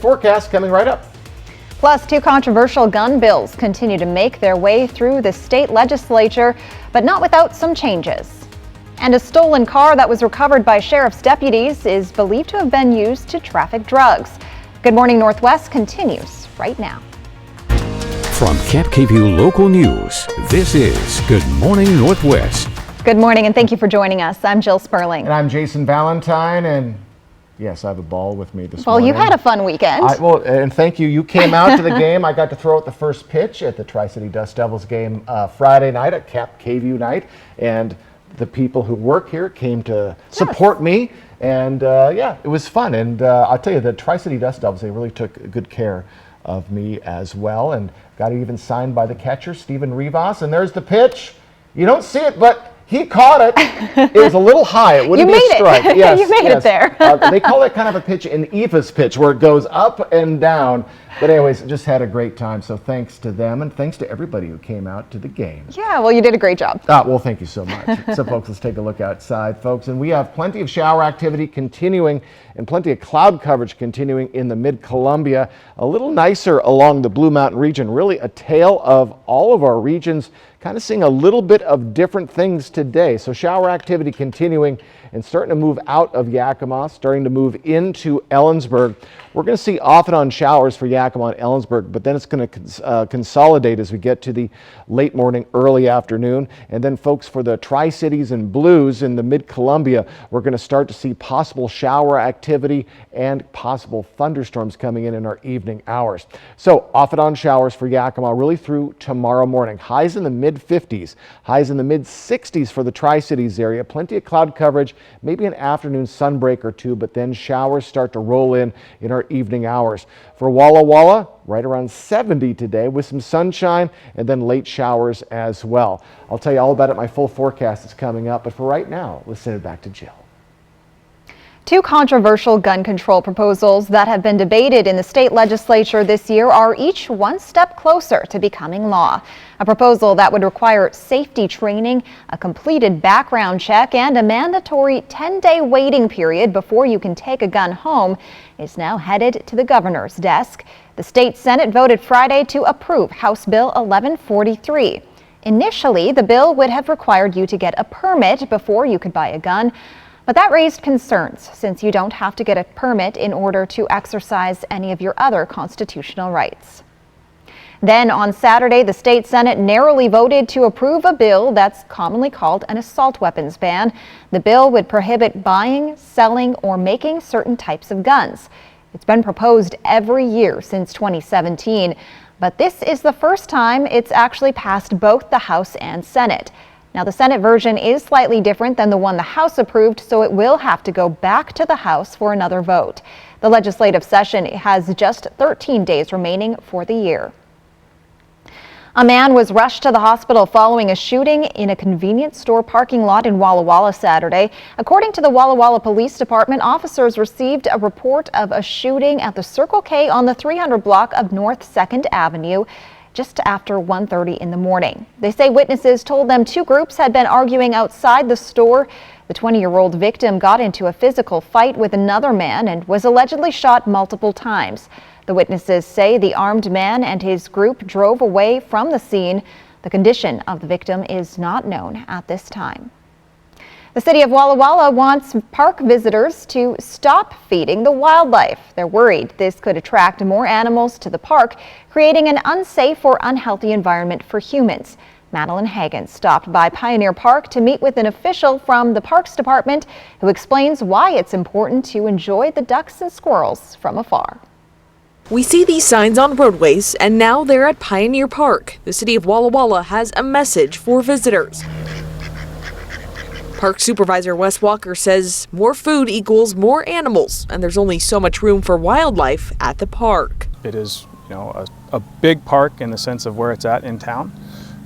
Forecast coming right up. Plus, two controversial gun bills continue to make their way through the state legislature, but not without some changes. And a stolen car that was recovered by sheriff's deputies is believed to have been used to traffic drugs. Good Morning Northwest continues right now. From Camp KVUE Local News, this is Good Morning Northwest. Good morning, and thank you for joining us. I'm Jill Sperling. And I'm Jason Valentine, and yes, I have a ball with me this morning. Well, you had a fun weekend. And thank you. You came out to the game. I got to throw out the first pitch at the Tri-City Dust Devils game Friday night at Camp KVUE night, and the people who work here came to support me, and it was fun. And I'll tell you, the Tri-City Dust Devils, they really took good care of me as well, and got even signed by the catcher, Steven Rivas. And there's the pitch. You don't see it, but he caught it. It was a little high. It wouldn't be a strike. Yes, you made it there. They call it kind of a pitch an Eva's pitch, where it goes up and down. But anyways, just had a great time. So thanks to them, and thanks to everybody who came out to the game. Yeah, well, you did a great job. Well, thank you so much. So, folks, let's take a look outside, folks. And we have plenty of shower activity continuing and plenty of cloud coverage continuing in the Mid-Columbia. A little nicer along the Blue Mountain region. Really a tale of all of our regions, kind of seeing a little bit of different things today. So shower activity continuing and starting to move out of Yakima, starting to move into Ellensburg. We're going to see off and on showers for Yakima and Ellensburg, but then it's going to consolidate as we get to the late morning, early afternoon. And then, folks, for the Tri-Cities and Blues in the Mid-Columbia, we're going to start to see possible shower activity and possible thunderstorms coming in our evening hours. So off and on showers for Yakima really through tomorrow morning. Highs in the mid-50s, highs in the mid-60s for the Tri-Cities area. Plenty of cloud coverage, maybe an afternoon sunbreak or two, but then showers start to roll in our evening hours. For Walla Walla, right around 70 today with some sunshine and then late showers as well. I'll tell you all about it. My full forecast is coming up, but for right now, let's send it back to Jill. Two controversial gun control proposals that have been debated in the state legislature this year are each one step closer to becoming law. A proposal that would require safety training, a completed background check, and a mandatory 10-day waiting period before you can take a gun home is now headed to the governor's desk. The state Senate voted Friday to approve House Bill 1143. Initially, the bill would have required you to get a permit before you could buy a gun. But that raised concerns since you don't have to get a permit in order to exercise any of your other constitutional rights. Then on Saturday, the state Senate narrowly voted to approve a bill that's commonly called an assault weapons ban. The bill would prohibit buying, selling, or making certain types of guns. It's been proposed every year since 2017, but this is the first time it's actually passed both the House and Senate. Now, the Senate version is slightly different than the one the House approved, so it will have to go back to the House for another vote. The legislative session has just 13 days remaining for the year. A man was rushed to the hospital following a shooting in a convenience store parking lot in Walla Walla Saturday. According to the Walla Walla Police Department, officers received a report of a shooting at the Circle K on the 300 block of North 2nd Avenue. Just after 1:30 in the morning. They say witnesses told them two groups had been arguing outside the store. The 20-year-old victim got into a physical fight with another man and was allegedly shot multiple times. The witnesses say the armed man and his group drove away from the scene. The condition of the victim is not known at this time. The city of Walla Walla wants park visitors to stop feeding the wildlife. They're worried this could attract more animals to the park, creating an unsafe or unhealthy environment for humans. Madeline Hagan stopped by Pioneer Park to meet with an official from the Parks Department who explains why it's important to enjoy the ducks and squirrels from afar. We see these signs on roadways, and now they're at Pioneer Park. The city of Walla Walla has a message for visitors. Park Supervisor Wes Walker says more food equals more animals, and there's only so much room for wildlife at the park. It is, a big park in the sense of where it's at in town,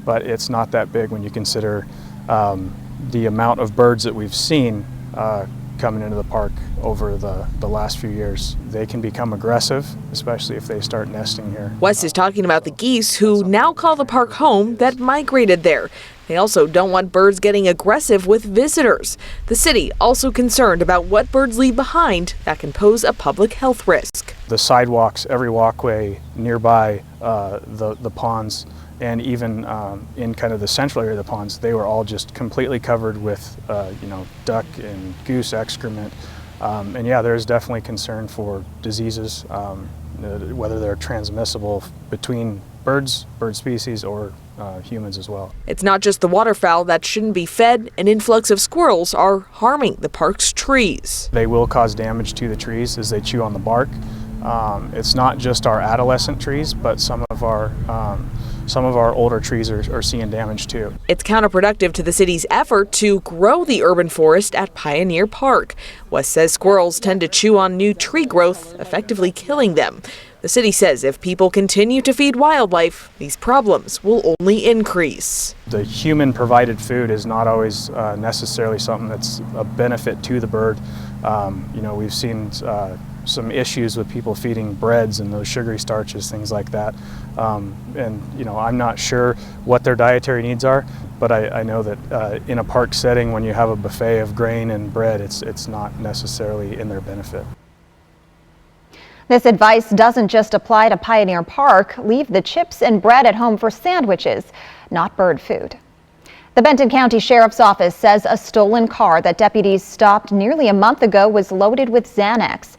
but it's not that big when you consider the amount of birds that we've seen coming into the park over the last few years. They can become aggressive, especially if they start nesting here. Wes is talking about the geese who now call the park home that migrated there. They also don't want birds getting aggressive with visitors. The city also concerned about what birds leave behind that can pose a public health risk. The sidewalks, every walkway nearby the ponds, and even in kind of the central area of the ponds, they were all just completely covered with duck and goose excrement. And yeah, there's definitely concern for diseases, whether they're transmissible between bird species, or humans as well. It's not just the waterfowl that shouldn't be fed. An influx of squirrels are harming the park's trees. They will cause damage to the trees as they chew on the bark. It's not just our adolescent trees, but some of our older trees are seeing damage too. It's counterproductive to the city's effort to grow the urban forest at Pioneer Park. West says squirrels tend to chew on new tree growth, effectively killing them. The city says if people continue to feed wildlife, these problems will only increase. The human provided food is not always necessarily something that's a benefit to the bird. We've seen some issues with people feeding breads and those sugary starches, things like that. I'm not sure what their dietary needs are, but I know that in a park setting, when you have a buffet of grain and bread, it's not necessarily in their benefit. This advice doesn't just apply to Pioneer Park. Leave the chips and bread at home for sandwiches, not bird food. The Benton County Sheriff's Office says a stolen car that deputies stopped nearly a month ago was loaded with Xanax.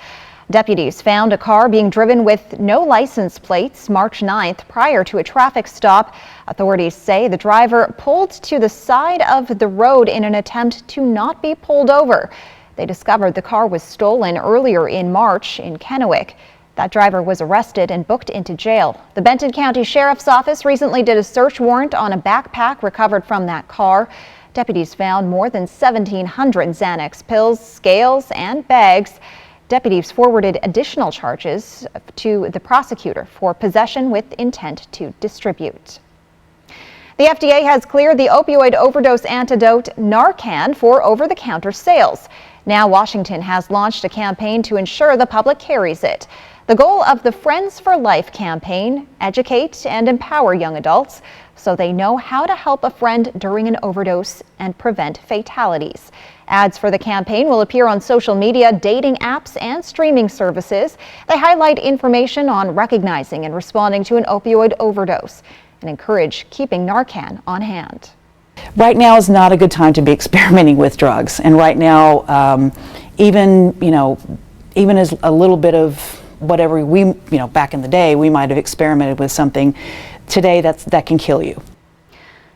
Deputies found a car being driven with no license plates March 9th prior to a traffic stop. Authorities say the driver pulled to the side of the road in an attempt to not be pulled over. They discovered the car was stolen earlier in March in Kennewick. That driver was arrested and booked into jail. The Benton County Sheriff's Office recently did a search warrant on a backpack recovered from that car. Deputies found more than 1,700 Xanax pills, scales, and bags. Deputies forwarded additional charges to the prosecutor for possession with intent to distribute. The FDA has cleared the opioid overdose antidote Narcan for over-the-counter sales. Now Washington has launched a campaign to ensure the public carries it. The goal of the Friends for Life campaign: educate and empower young adults so they know how to help a friend during an overdose and prevent fatalities. Ads for the campaign will appear on social media, dating apps, and streaming services. They highlight information on recognizing and responding to an opioid overdose and encourage keeping Narcan on hand. Right now is not a good time to be experimenting with drugs, and right now, even as a little bit of whatever back in the day we might have experimented with something, today that can kill you.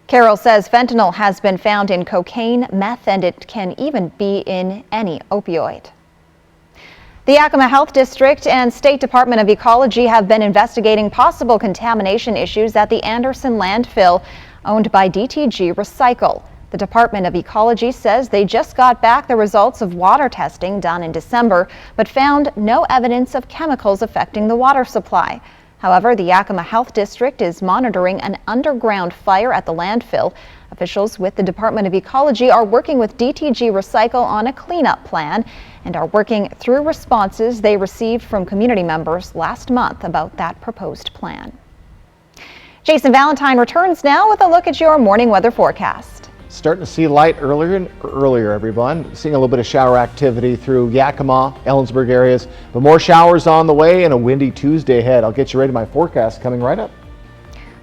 Carol says fentanyl has been found in cocaine, meth, and it can even be in any opioid. The Yakima Health District and State Department of Ecology have been investigating possible contamination issues at the Anderson landfill owned by DTG Recycle. The Department of Ecology says they just got back the results of water testing done in December, but found no evidence of chemicals affecting the water supply. However, the Yakima Health District is monitoring an underground fire at the landfill. Officials with the Department of Ecology are working with DTG Recycle on a cleanup plan and are working through responses they received from community members last month about that proposed plan. Jason Valentine returns now with a look at your morning weather forecast. Starting to see light earlier and earlier, everyone. Seeing a little bit of shower activity through Yakima, Ellensburg areas, but more showers on the way and a windy Tuesday ahead. I'll get you ready to my forecast coming right up.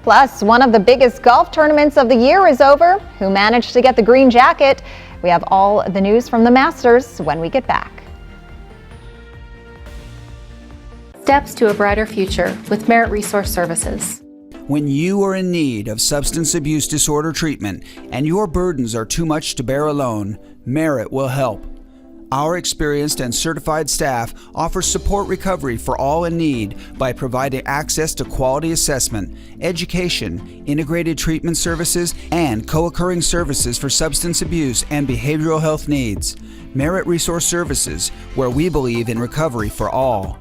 Plus, one of the biggest golf tournaments of the year is over. Who managed to get the green jacket? We have all the news from the Masters when we get back. Steps to a brighter future with Merit Resource Services. When you are in need of substance abuse disorder treatment and your burdens are too much to bear alone, Merit will help. Our experienced and certified staff offers support recovery for all in need by providing access to quality assessment, education, integrated treatment services, and co-occurring services for substance abuse and behavioral health needs. Merit Resource Services, where we believe in recovery for all.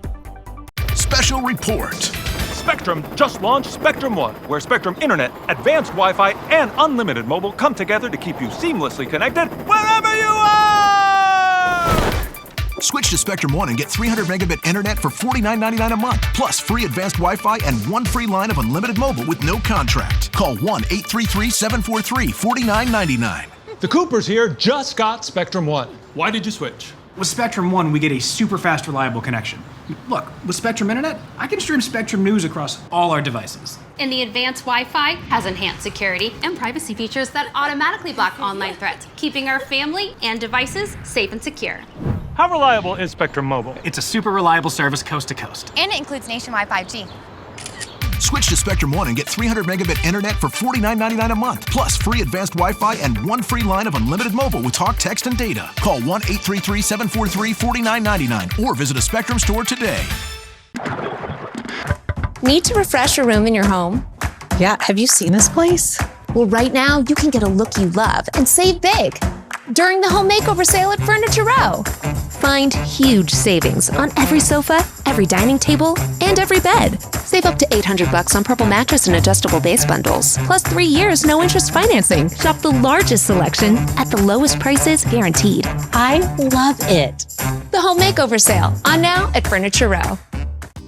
Special report. Spectrum just launched Spectrum One, where Spectrum Internet, advanced Wi-Fi, and unlimited mobile come together to keep you seamlessly connected wherever you are! Switch to Spectrum One and get 300 megabit internet for $49.99 a month, plus free advanced Wi-Fi and one free line of unlimited mobile with no contract. Call 1-833-743-4999. The Coopers here just got Spectrum One. Why did you switch? With Spectrum One, we get a super fast, reliable connection. Look, with Spectrum Internet, I can stream Spectrum News across all our devices. And the advanced Wi-Fi has enhanced security and privacy features that automatically block online threats, keeping our family and devices safe and secure. How reliable is Spectrum Mobile? It's a super reliable service coast to coast. And it includes nationwide 5G. Switch to Spectrum One and get 300 megabit internet for $49.99 a month, plus free advanced Wi-Fi and one free line of unlimited mobile with talk, text, and data. Call 1-833-743-4999 or visit a Spectrum store today. Need to refresh a room in your home? Yeah, have you seen this place? Well, right now, you can get a look you love and save big during the home makeover sale at Furniture Row. Find huge savings on every sofa, every dining table, and every bed. Save up to $800 on Purple mattress and adjustable base bundles. Plus 3 years, no interest financing. Shop the largest selection at the lowest prices guaranteed. I love it. The home makeover sale on now at Furniture Row.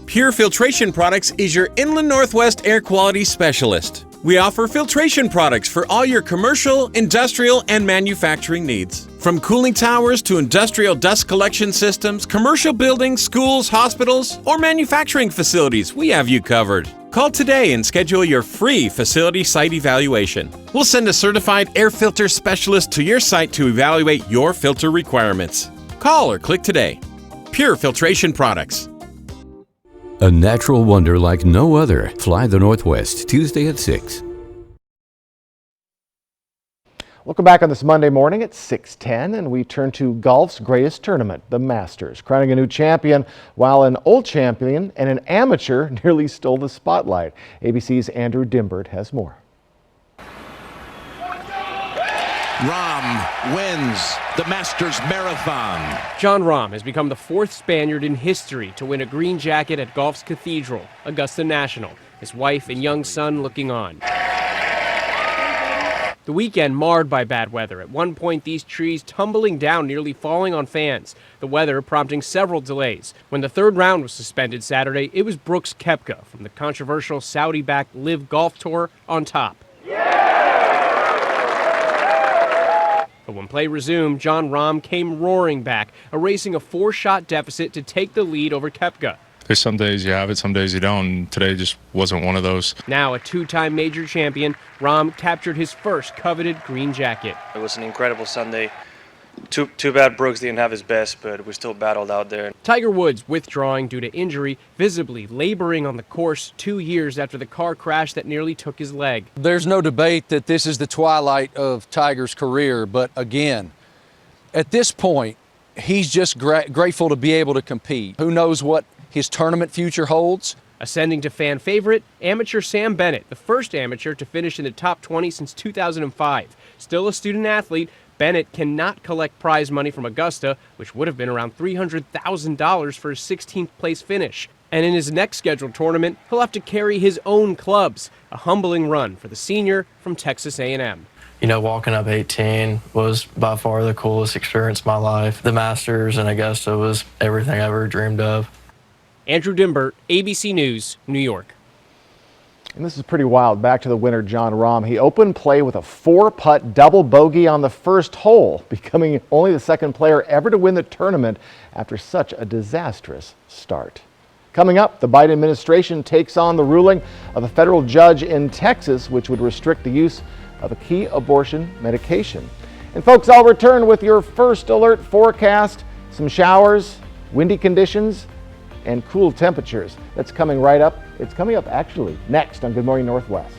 Pure Filtration Products is your Inland Northwest air quality specialist. We offer filtration products for all your commercial, industrial, and manufacturing needs. From cooling towers to industrial dust collection systems, commercial buildings, schools, hospitals, or manufacturing facilities, we have you covered. Call today and schedule your free facility site evaluation. We'll send a certified air filter specialist to your site to evaluate your filter requirements. Call or click today. Pure Filtration Products. A natural wonder like no other. Fly the Northwest, Tuesday at 6. Welcome back on this Monday morning at 6:10, and we turn to golf's greatest tournament, the Masters, crowning a new champion while an old champion and an amateur nearly stole the spotlight. ABC's Andrew Dimbert has more. Rahm wins the Masters Marathon. Jon Rahm has become the fourth Spaniard in history to win a green jacket at golf's cathedral, Augusta National, his wife and young son looking on. The weekend marred by bad weather. At one point, these trees tumbling down, nearly falling on fans. The weather prompting several delays. When the third round was suspended Saturday, it was Brooks Koepka from the controversial Saudi-backed Live Golf Tour on top. But when play resumed, Jon Rahm came roaring back, erasing a 4-shot deficit to take the lead over Koepka. There's some days you have it, some days you don't. Today just wasn't one of those. Now a two-time major champion, Rahm captured his first coveted green jacket. It was an incredible Sunday. Too bad Brooks didn't have his best, but we still battled out there. Tiger Woods withdrawing due to injury, visibly laboring on the course 2 years after the car crash that nearly took his leg. There's no debate that this is the twilight of Tiger's career, but again, at this point, he's just grateful to be able to compete. Who knows what his tournament future holds? Ascending to fan favorite, amateur Sam Bennett, the first amateur to finish in the top 20 since 2005. Still a student athlete, Bennett cannot collect prize money from Augusta, which would have been around $300,000 for his 16th place finish. And in his next scheduled tournament, he'll have to carry his own clubs, a humbling run for the senior from Texas A&M. You know, walking up 18 was by far the coolest experience of my life. The Masters and Augusta was everything I ever dreamed of. Andrew Dimbert, ABC News, New York. And this is pretty wild. Back to the winner, Jon Rahm. He opened play with a 4-putt double bogey on the first hole, becoming only the second player ever to win the tournament after such a disastrous start. Coming up, the Biden administration takes on the ruling of a federal judge in Texas, which would restrict the use of a key abortion medication. And folks, I'll return with your first alert forecast, some showers, windy conditions, and cool temperatures. That's coming right up. It's coming up actually next on Good Morning Northwest.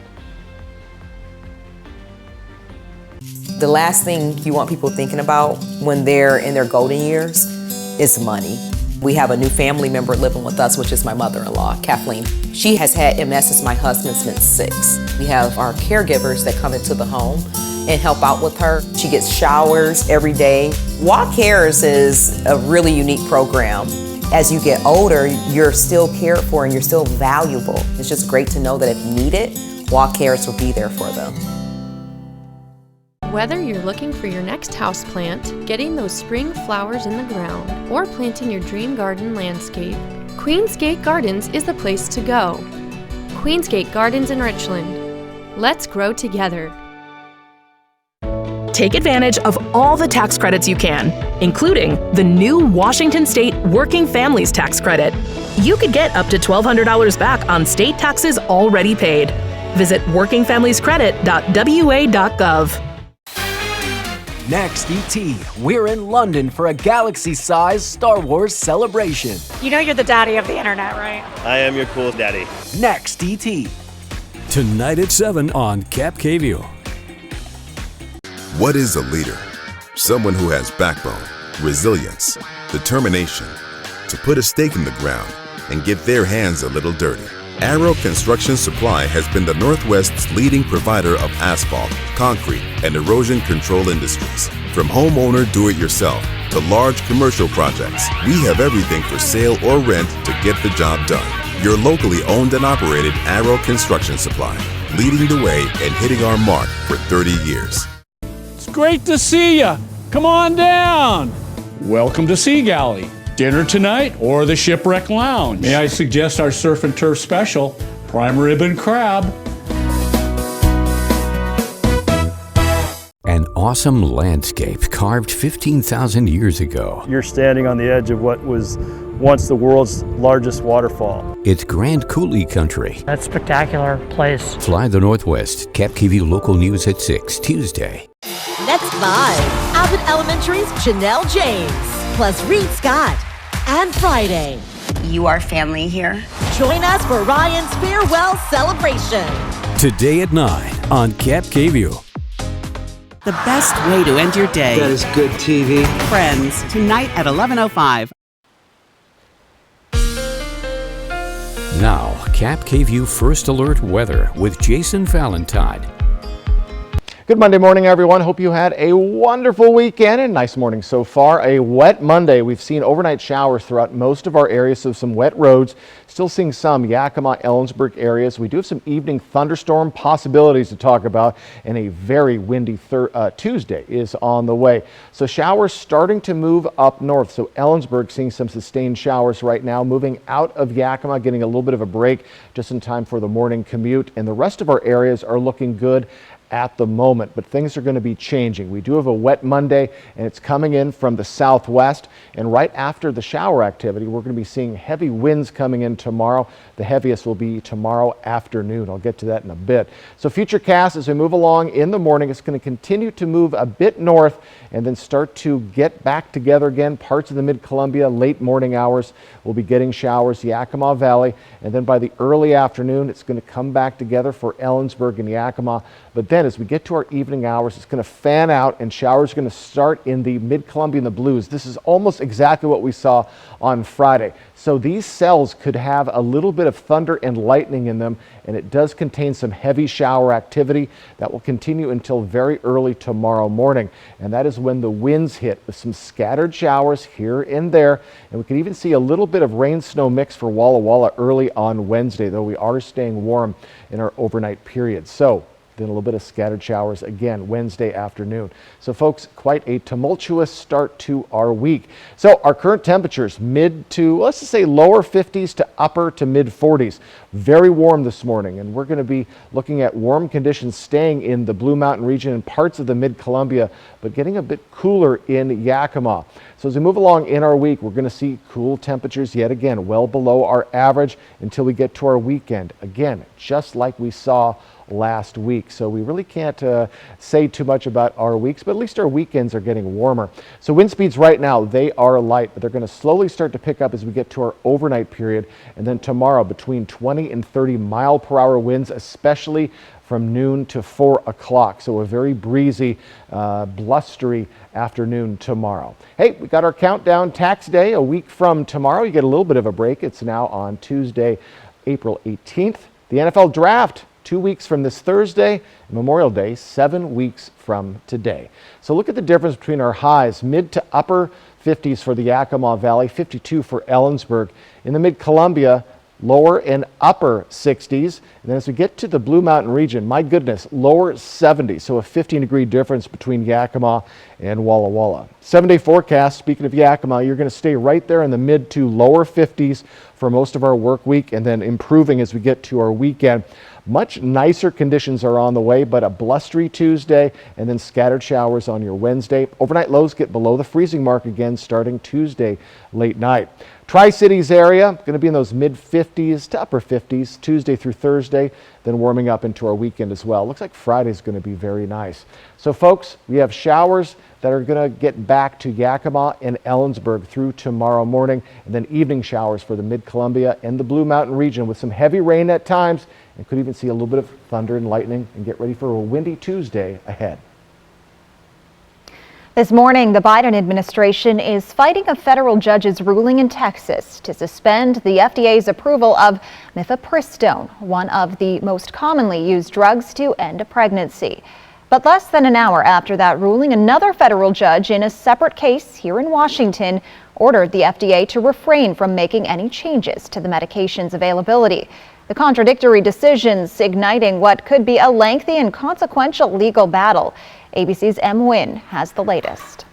The last thing you want people thinking about when they're in their golden years is money. We have a new family member living with us, which is my mother-in-law, Kathleen. She has had MS since my husband's been 6. We have our caregivers that come into the home and help out with her. She gets showers every day. Walk Cares is a really unique program. As you get older, you're still cared for and you're still valuable. It's just great to know that if you need it, Walk Cares will be there for them. Whether you're looking for your next houseplant, getting those spring flowers in the ground, or planting your dream garden landscape, Queensgate Gardens is the place to go. Queensgate Gardens in Richland. Let's grow together. Take advantage of all the tax credits you can, including the new Washington State Working Families Tax Credit. You could get up to $1,200 back on state taxes already paid. Visit workingfamiliescredit.wa.gov. Next, ET, we're in London for a galaxy-sized Star Wars celebration. You know you're the daddy of the internet, right? I am your cool daddy. Next, ET. Tonight at 7 on Cap KView. What is a leader? Someone who has backbone, resilience, determination to put a stake in the ground and get their hands a little dirty. Arrow Construction Supply has been the Northwest's leading provider of asphalt, concrete, and erosion control industries. From homeowner do-it-yourself to large commercial projects, we have everything for sale or rent to get the job done. Your locally owned and operated Arrow Construction Supply, leading the way and hitting our mark for 30 years. It's great to see you. Come on down. Welcome to Sea Galley. Dinner tonight or the Shipwreck Lounge? May I suggest our surf and turf special, prime rib and crab. An awesome landscape carved 15,000 years ago. You're standing on the edge of what was once the world's largest waterfall. It's Grand Coulee Country. That's a spectacular place. Fly the Northwest. Cap KView Local News at 6, Tuesday. Next 5, Abbott Elementary's Janelle James, plus Reed Scott. And Friday. You are family here. Join us for Ryan's farewell celebration. Today at 9 on Cap KView. The best way to end your day. That is good TV. Friends, tonight at 11:05. Now, Cap KView First Alert Weather with Jason Valentine. Good Monday morning, everyone. Hope you had a wonderful weekend and nice morning so far. A wet Monday. We've seen overnight showers throughout most of our areas, so some wet roads. Still seeing some Yakima, Ellensburg areas. We do have some evening thunderstorm possibilities to talk about, and a very windy Tuesday is on the way. So showers starting to move up north. So Ellensburg seeing some sustained showers right now, moving out of Yakima, getting a little bit of a break just in time for the morning commute. And the rest of our areas are looking good at the moment, but things are going to be changing. We do have a wet Monday, and it's coming in from the southwest, and right after the shower activity, we're going to be seeing heavy winds coming in tomorrow. The heaviest will be tomorrow afternoon. I'll get to that in a bit. So futurecast as we move along in the morning, it's going to continue to move a bit north and then start to get back together again. Parts of the mid-Columbia, late morning hours, we'll be getting showers, Yakima Valley, and then by the early afternoon, it's going to come back together for Ellensburg and Yakima. But then as we get to our evening hours, it's going to fan out and showers are going to start in the mid-Columbia and the Blues. This is almost exactly what we saw on Friday. So these cells could have a little bit of thunder and lightning in them, and it does contain some heavy shower activity that will continue until very early tomorrow morning. And that is when the winds hit with some scattered showers here and there. And we can even see a little bit of rain-snow mix for Walla Walla early on Wednesday, though we are staying warm in our overnight period. So then a little bit of scattered showers again Wednesday afternoon. So folks, quite a tumultuous start to our week. So our current temperatures mid to, let's just say lower 50s to upper to mid 40s. Very warm this morning, and we're going to be looking at warm conditions staying in the Blue Mountain region and parts of the mid-Columbia, but getting a bit cooler in Yakima. So as we move along in our week, we're going to see cool temperatures yet again, well below our average until we get to our weekend. Again, just like we saw last week. So we really can't say too much about our weeks, but at least our weekends are getting warmer. So wind speeds right now, they are light, but they're going to slowly start to pick up as we get to our overnight period. And then tomorrow between 20 and 30 mile per hour winds, especially from noon to 4 o'clock. So a very breezy, blustery afternoon tomorrow. Hey, we got our countdown tax day a week from tomorrow. You get a little bit of a break. It's now on Tuesday, April 18th. The NFL draft 2 weeks from this Thursday, Memorial Day, 7 weeks from today. So look at the difference between our highs, mid to upper 50s for the Yakima Valley, 52 for Ellensburg. In the mid-Columbia, lower and upper 60s. And then as we get to the Blue Mountain region, my goodness, lower 70s. So a 15-degree difference between Yakima and Walla Walla. 7-day forecast, speaking of Yakima, you're going to stay right there in the mid to lower 50s for most of our work week, and then improving as we get to our weekend. Much nicer conditions are on the way, but a blustery Tuesday and then scattered showers on your Wednesday. Overnight lows get below the freezing mark again starting Tuesday late night. Tri-Cities area going to be in those mid 50s to upper 50s Tuesday through Thursday, then warming up into our weekend as well. Looks like Friday's going to be very nice. So folks, we have showers that are going to get back to Yakima and Ellensburg through tomorrow morning, and then evening showers for the Mid-Columbia and the Blue Mountain region with some heavy rain at times, and could even see a little bit of thunder and lightning, and get ready for a windy Tuesday ahead. This morning, the Biden administration is fighting a federal judge's ruling in Texas to suspend the FDA's approval of mifepristone, one of the most commonly used drugs to end a pregnancy. But less than an hour after that ruling, another federal judge in a separate case here in Washington ordered the FDA to refrain from making any changes to the medication's availability. The contradictory decisions igniting what could be a lengthy and consequential legal battle. ABC's M. Nguyen has the latest.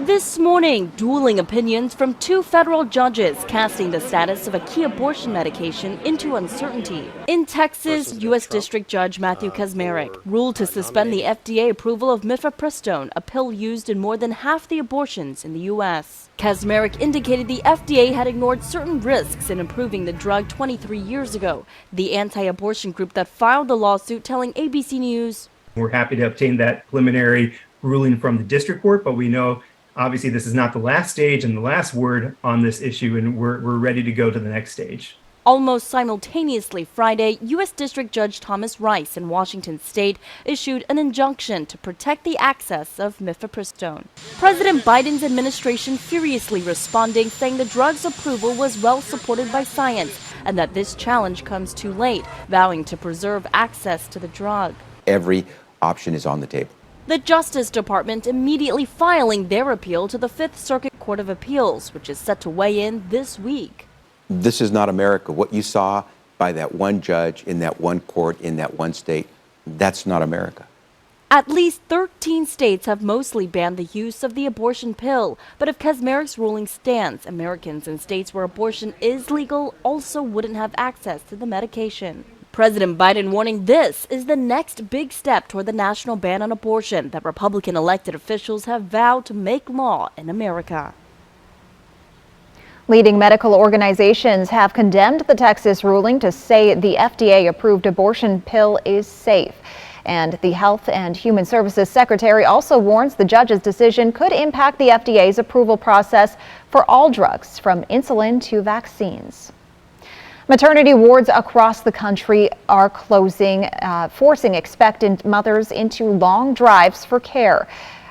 This morning, dueling opinions from two federal judges casting the status of a key abortion medication into uncertainty. In Texas, U.S. District Judge Matthew Kacsmaryk ruled to suspend the FDA approval of mifepristone, a pill used in more than half the abortions in the U.S. Kacsmaryk indicated the FDA had ignored certain risks in approving the drug 23 years ago. The anti-abortion group that filed the lawsuit telling ABC News, "We're happy to obtain that preliminary ruling from the district court, but we know obviously this is not the last stage and the last word on this issue, and we're ready to go to the next stage." Almost simultaneously Friday, U.S. District Judge Thomas Rice in Washington state issued an injunction to protect the access of mifepristone. President Biden's administration furiously responding, saying the drug's approval was well supported by science and that this challenge comes too late, vowing to preserve access to the drug. Every option is on the table. The Justice Department immediately filing their appeal to the Fifth Circuit Court of Appeals, which is set to weigh in this week. This is not America. What you saw by that one judge in that one court in that one state, that's not America. At least 13 states have mostly banned the use of the abortion pill, but if Kacsmaryk's ruling stands, Americans in states where abortion is legal also wouldn't have access to the medication. President Biden warning this is the next big step toward the national ban on abortion that Republican elected officials have vowed to make law in America. Leading medical organizations have condemned the Texas ruling to say the FDA-approved abortion pill is safe. And the Health and Human Services Secretary also warns the judge's decision could impact the FDA's approval process for all drugs, from insulin to vaccines. Maternity wards across the country are closing, forcing expectant mothers into long drives for care.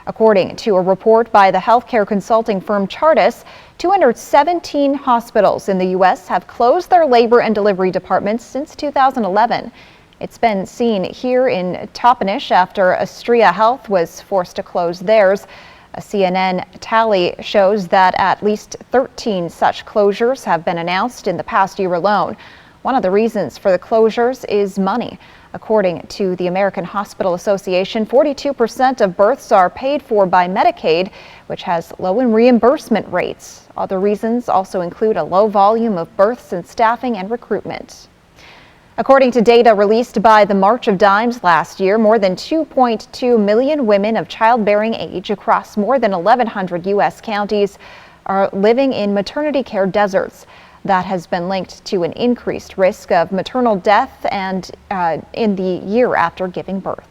According to a report by the healthcare consulting firm Chartis, 217 hospitals in the U.S. have closed their labor and delivery departments since 2011. It's been seen here in Toppenish after Astria Health was forced to close theirs. A CNN tally shows that at least 13 such closures have been announced in the past year alone. One of the reasons for the closures is money. According to the American Hospital Association, 42% of births are paid for by Medicaid, which has low reimbursement rates. Other reasons also include a low volume of births and staffing and recruitment. According to data released by the March of Dimes last year, more than 2.2 million women of childbearing age across more than 1,100 U.S. counties are living in maternity care deserts. That has been linked to an increased risk of maternal death and in the year after giving birth.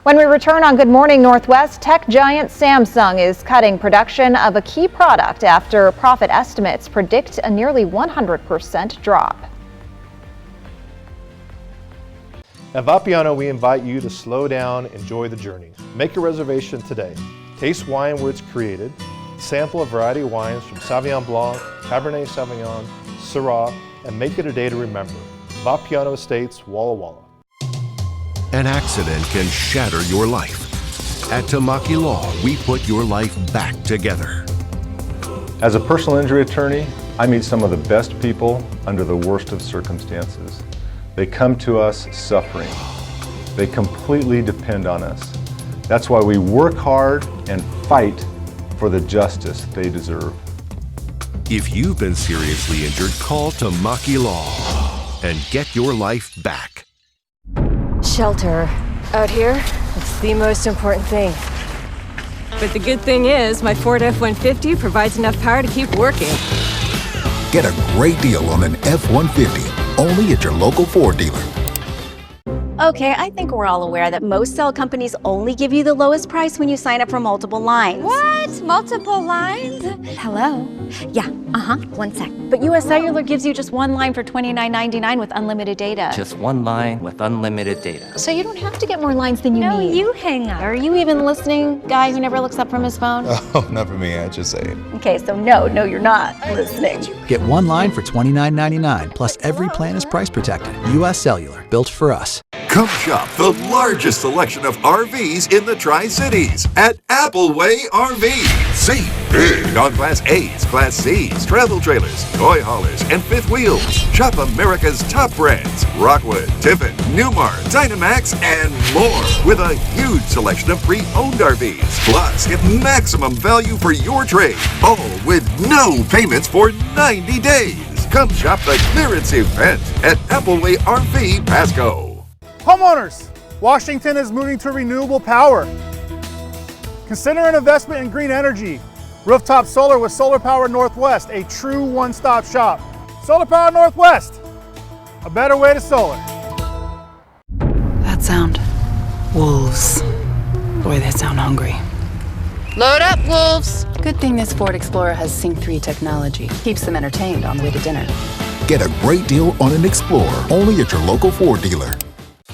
When we return on Good Morning Northwest, tech giant Samsung is cutting production of a key product after profit estimates predict a nearly 100% drop. At Vapiano, we invite you to slow down, enjoy the journey. Make a reservation today. Taste wine where it's created. Sample a variety of wines from Sauvignon Blanc, Cabernet Sauvignon, Syrah, and make it a day to remember. Vapiano Estates, Walla Walla. An accident can shatter your life. At Tamaki Law, we put your life back together. As a personal injury attorney, I meet some of the best people under the worst of circumstances. They come to us suffering. They completely depend on us. That's why we work hard and fight for the justice they deserve. If you've been seriously injured, call Tamaki Law and get your life back. Shelter. Out here, it's the most important thing. But the good thing is, my Ford F-150 provides enough power to keep working. Get a great deal on an F-150, only at your local Ford dealer. Okay, I think we're all aware that most cell companies only give you the lowest price when you sign up for multiple lines. What? Multiple lines? Hello? Yeah, one sec. But US Cellular gives you just one line for $29.99 with unlimited data. Just one line with unlimited data. So you don't have to get more lines than you need. No, you hang up. Are you even listening, guy who never looks up from his phone? Oh, not for me, I just say it. Okay, so no, you're not listening. Get one line for $29.99, plus every plan is price protected. US Cellular, built for us. Come shop the largest selection of RVs in the Tri-Cities at Appleway RV. Save big on Class A's, Class C's, travel trailers, toy haulers, and fifth wheels. Shop America's top brands, Rockwood, Tiffin, Newmar, Dynamax, and more, with a huge selection of pre-owned RVs. Plus, get maximum value for your trade, all with no payments for 90 days. Come shop the clearance event at Appleway RV Pasco. Homeowners, Washington is moving to renewable power. Consider an investment in green energy. Rooftop solar with Solar Power Northwest, a true one-stop shop. Solar Power Northwest, a better way to solar. That sound. Wolves. Boy, they sound hungry. Load up, wolves! Good thing this Ford Explorer has Sync 3 technology. Keeps them entertained on the way to dinner. Get a great deal on an Explorer, only at your local Ford dealer.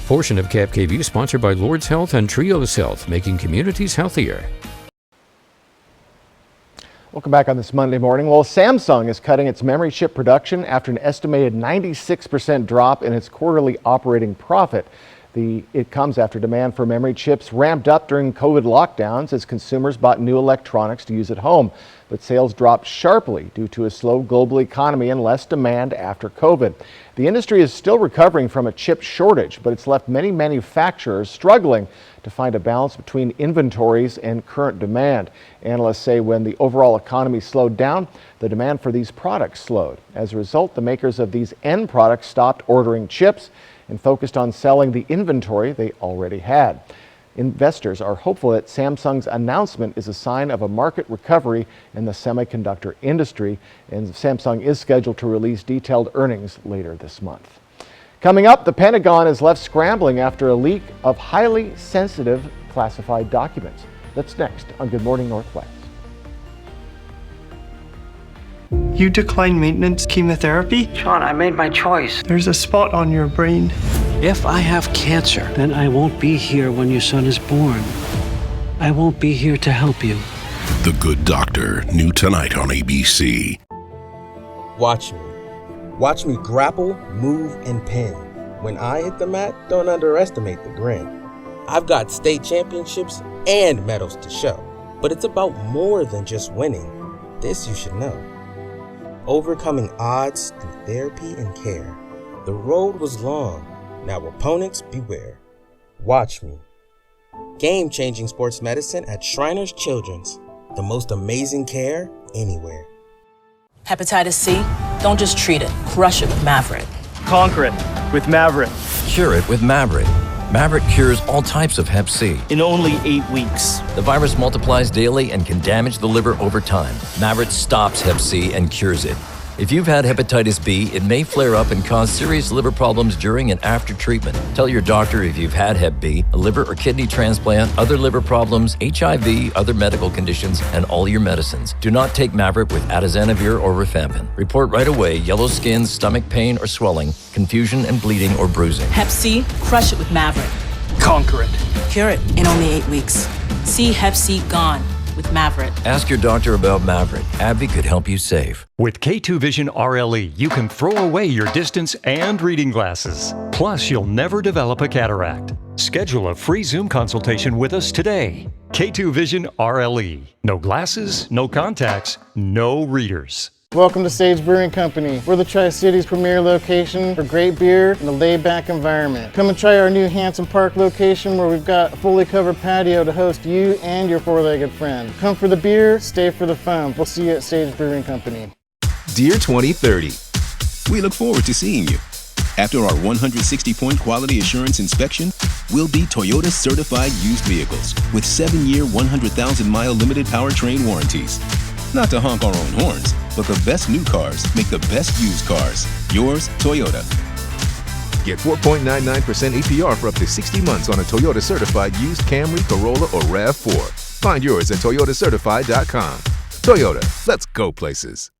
Portion of Cap KVU sponsored by Lord's Health and Trios Health, making communities healthier. Welcome back on this Monday morning. Well, Samsung is cutting its memory chip production after an estimated 96% drop in its quarterly operating profit. It comes after demand for memory chips ramped up during COVID lockdowns as consumers bought new electronics to use at home. But sales dropped sharply due to a slow global economy and less demand after COVID. The industry is still recovering from a chip shortage, but it's left many manufacturers struggling to find a balance between inventories and current demand. Analysts say when the overall economy slowed down, the demand for these products slowed. As a result, the makers of these end products stopped ordering chips and focused on selling the inventory they already had. Investors are hopeful that Samsung's announcement is a sign of a market recovery in the semiconductor industry, and Samsung is scheduled to release detailed earnings later this month. Coming up, the Pentagon is left scrambling after a leak of highly sensitive classified documents. That's next on Good Morning Northwest. You decline maintenance chemotherapy? Sean, I made my choice. There's a spot on your brain. If I have cancer, then I won't be here when your son is born. I won't be here to help you. The Good Doctor, new tonight on ABC. Watch me. Watch me grapple, move, and pin. When I hit the mat, don't underestimate the grin. I've got state championships and medals to show. But it's about more than just winning. This you should know. Overcoming odds through therapy and care. The road was long. Now opponents beware. Watch me. Game-changing sports medicine at Shriners Children's. The most amazing care anywhere. Hepatitis C? Don't just treat it. Crush it with Mavyret. Conquer it with Mavyret. Cure it with Mavyret. Mavyret cures all types of Hep C. In only 8 weeks. The virus multiplies daily and can damage the liver over time. Mavyret stops Hep C and cures it. If you've had hepatitis B, it may flare up and cause serious liver problems during and after treatment. Tell your doctor if you've had Hep B, a liver or kidney transplant, other liver problems, HIV, other medical conditions, and all your medicines. Do not take Mavyret with atazanavir or rifampin. Report right away yellow skin, stomach pain or swelling, confusion and bleeding or bruising. Hep C? Crush it with Mavyret. Conquer it. Cure it in only 8 weeks. See Hep C gone with Mavyret. Ask your doctor about Mavyret. AbbVie could help you save. With K2 Vision RLE, you can throw away your distance and reading glasses. Plus, you'll never develop a cataract. Schedule a free Zoom consultation with us today. K2 Vision RLE. No glasses, no contacts, no readers. Welcome to Sage Brewing Company. We're the Tri-Cities premier location for great beer and a laid-back environment. Come and try our new Hanson Park location where we've got a fully covered patio to host you and your four-legged friend. Come for the beer, stay for the fun. We'll see you at Sage Brewing Company. Dear 2030, we look forward to seeing you. After our 160-point quality assurance inspection, we'll be Toyota certified used vehicles with 7-year, 100,000-mile limited powertrain warranties. Not to honk our own horns, but the best new cars make the best used cars. Yours, Toyota. Get 4.99% APR for up to 60 months on a Toyota certified used Camry, Corolla, or RAV4. Find yours at toyotacertified.com. Toyota, let's go places.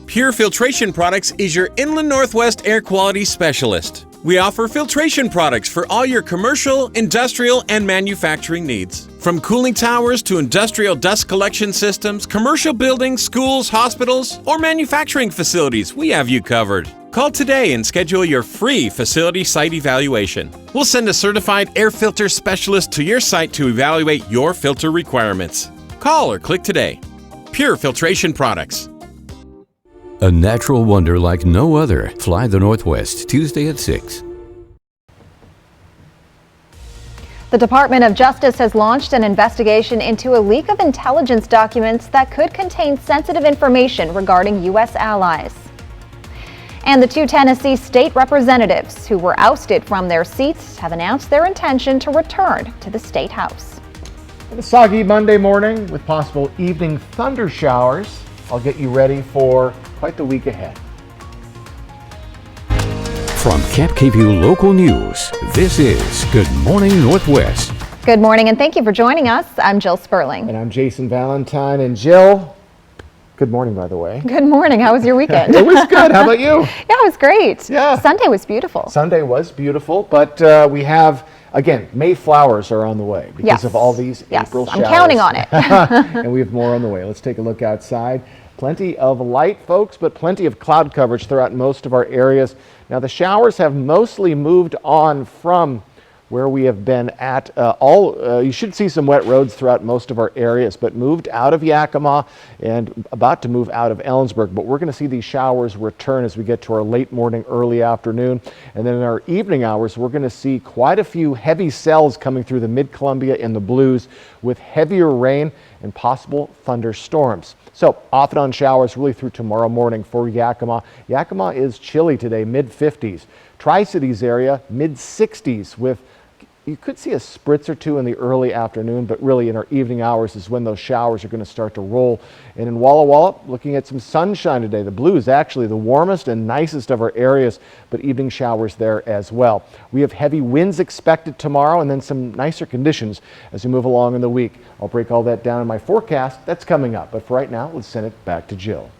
Pure Filtration Products is your Inland Northwest air quality specialist. We offer filtration products for all your commercial, industrial, and manufacturing needs. From cooling towers to industrial dust collection systems, commercial buildings, schools, hospitals, or manufacturing facilities, we have you covered. Call today and schedule your free facility site evaluation. We'll send a certified air filter specialist to your site to evaluate your filter requirements. Call or click today. Pure Filtration Products. A natural wonder like no other. Fly the Northwest, Tuesday at 6. The Department of Justice has launched an investigation into a leak of intelligence documents that could contain sensitive information regarding U.S. allies. And the 2 Tennessee state representatives who were ousted from their seats have announced their intention to return to the State House. A soggy Monday morning with possible evening thunder showers. I'll get you ready for quite the week ahead. From Camp KVUE Local News, this is Good Morning Northwest. Good morning and thank you for joining us. I'm Jill Sperling. And I'm Jason Valentine. And Jill, good morning, by the way. Good morning. How was your weekend? It was good. How about you? Yeah, it was great. Yeah. Sunday was beautiful. Sunday was beautiful, but we have, again, May flowers are on the way because of all these April showers. I'm counting on it. And we have more on the way. Let's take a look outside. Plenty of light, folks, but plenty of cloud coverage throughout most of our areas. Now, the showers have mostly moved on from where we have been at. You should see some wet roads throughout most of our areas, but moved out of Yakima and about to move out of Ellensburg. But we're going to see these showers return as we get to our late morning, early afternoon. And then in our evening hours, we're going to see quite a few heavy cells coming through the Mid-Columbia and the Blues with heavier rain and possible thunderstorms. So off and on showers really through tomorrow morning for Yakima. Yakima is chilly today, mid-50s. Tri-Cities area, mid-60s with, you could see a spritz or two in the early afternoon, but really in our evening hours is when those showers are going to start to roll. And in Walla Walla, looking at some sunshine today. The Blues actually the warmest and nicest of our areas, but evening showers there as well. We have heavy winds expected tomorrow and then some nicer conditions as we move along in the week. I'll break all that down in my forecast. That's coming up. But for right now, let's send it back to Jill.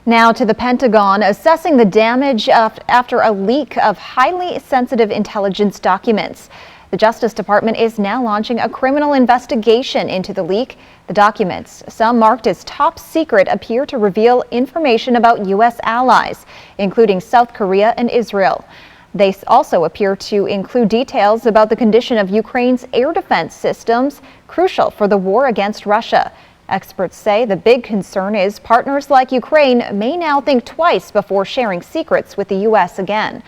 Now to the Pentagon, assessing the damage after a leak of highly sensitive intelligence documents. The Justice Department is now launching a criminal investigation into the leak. The documents, some marked as top secret, appear to reveal information about U.S. allies, including South Korea and Israel. They also appear to include details about the condition of Ukraine's air defense systems, crucial for the war against Russia. Experts say the big concern is partners like Ukraine may now think twice before sharing secrets with the U.S. again.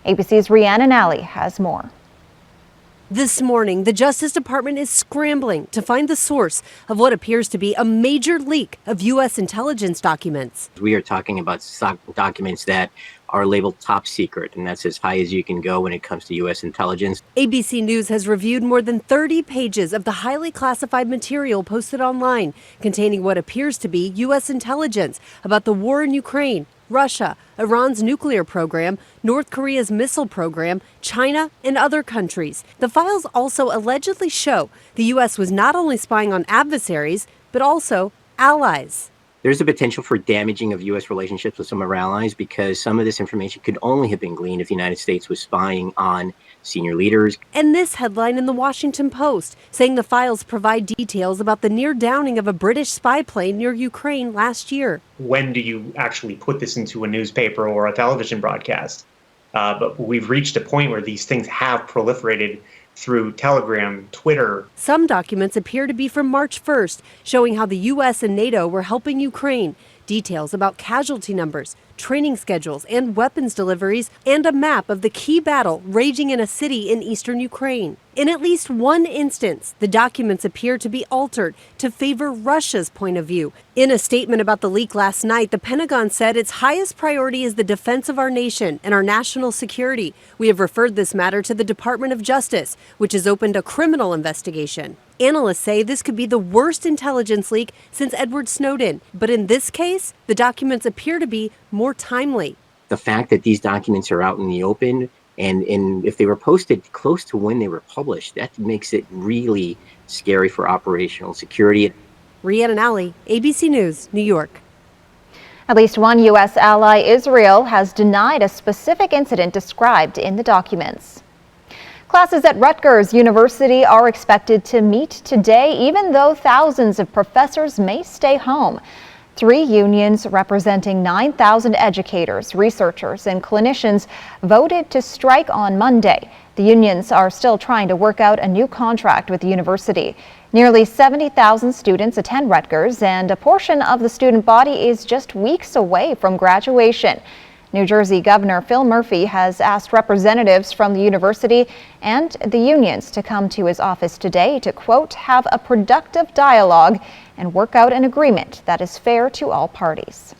ABC's Rhiannon Alley has more. This morning, the Justice Department is scrambling to find the source of what appears to be a major leak of U.S. intelligence documents. We are talking about documents that are labeled top secret, and that's as high as you can go when it comes to U.S. intelligence. ABC News has reviewed more than 30 pages of the highly classified material posted online, containing what appears to be U.S. intelligence about the war in Ukraine, Russia, Iran's nuclear program, North Korea's missile program, China, and other countries. The files also allegedly show the U.S. was not only spying on adversaries, but also allies. There's a potential for damaging of U.S. relationships with some of our allies because some of this information could only have been gleaned if the United States was spying on senior leaders. And this headline in the Washington Post saying the files provide details about the near downing of a British spy plane near Ukraine last year. When do you actually put this into a newspaper or a television broadcast? But we've reached a point where these things have proliferated through Telegram, Twitter. Some documents appear to be from March 1st, showing how the U.S. and NATO were helping Ukraine. details about casualty numbers, training schedules, and weapons deliveries, and a map of the key battle raging in a city in eastern Ukraine. In at least one instance, the documents appear to be altered to favor Russia's point of view. In a statement about the leak last night, the Pentagon said its highest priority is the defense of our nation and our national security. We have referred this matter to the Department of Justice, which has opened a criminal investigation. Analysts say this could be the worst intelligence leak since Edward Snowden, but in this case, the documents appear to be more timely. The fact that these documents are out in the open, and if they were posted close to when they were published, that makes it really scary for operational security. Rhiannon Alley, ABC News, New York. At least one U.S. ally, Israel, has denied a specific incident described in the documents. Classes at Rutgers University are expected to meet today, even though thousands of professors may stay home. 3 unions representing 9,000 educators, researchers, and clinicians voted to strike on Monday. The unions are still trying to work out a new contract with the university. Nearly 70,000 students attend Rutgers, and a portion of the student body is just weeks away from graduation. New Jersey Governor Phil Murphy has asked representatives from the university and the unions to come to his office today to, quote, have a productive dialogue and work out an agreement that is fair to all parties.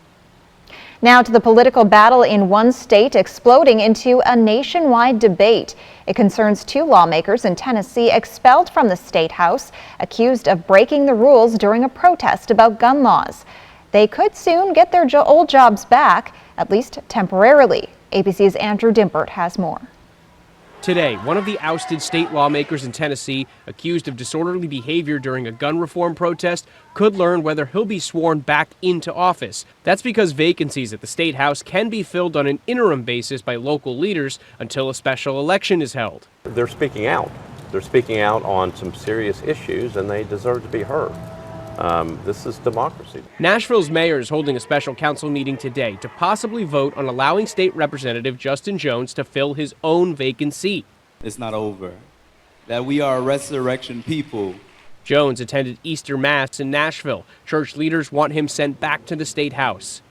Now to the political battle in one state exploding into a nationwide debate. It concerns 2 lawmakers in Tennessee expelled from the state house, accused of breaking the rules during a protest about gun laws. They could soon get their old jobs back, at least temporarily. ABC's Andrew Dimpert has more. Today, one of the ousted state lawmakers in Tennessee, accused of disorderly behavior during a gun reform protest, could learn whether he'll be sworn back into office. That's because vacancies at the state house can be filled on an interim basis by local leaders until a special election is held. They're speaking out. They're speaking out on some serious issues, and they deserve to be heard. This is democracy. Nashville's mayor is holding a special council meeting today to possibly vote on allowing State Representative Justin Jones to fill his own vacant seat. It's not over. That we are a resurrection people. Jones attended Easter Mass in Nashville. Church leaders want him sent back to the State House.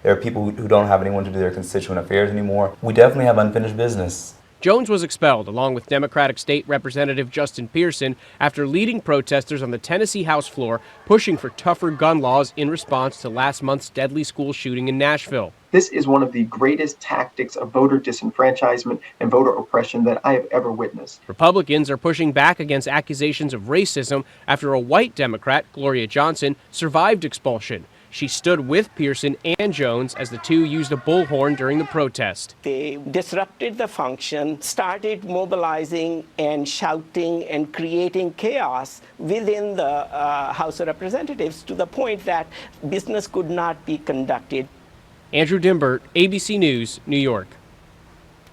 There are people who don't have anyone to do their constituent affairs anymore. We definitely have unfinished business. Jones was expelled along with Democratic State Representative Justin Pearson after leading protesters on the Tennessee House floor pushing for tougher gun laws in response to last month's deadly school shooting in Nashville. This is one of the greatest tactics of voter disenfranchisement and voter oppression that I have ever witnessed. Republicans are pushing back against accusations of racism after a white Democrat, Gloria Johnson, survived expulsion. She stood with Pearson and Jones as the two used a bullhorn during the protest. They disrupted the function, started mobilizing and shouting and creating chaos within the House of Representatives to the point that business could not be conducted. Andrew Dimbert, ABC News, New York.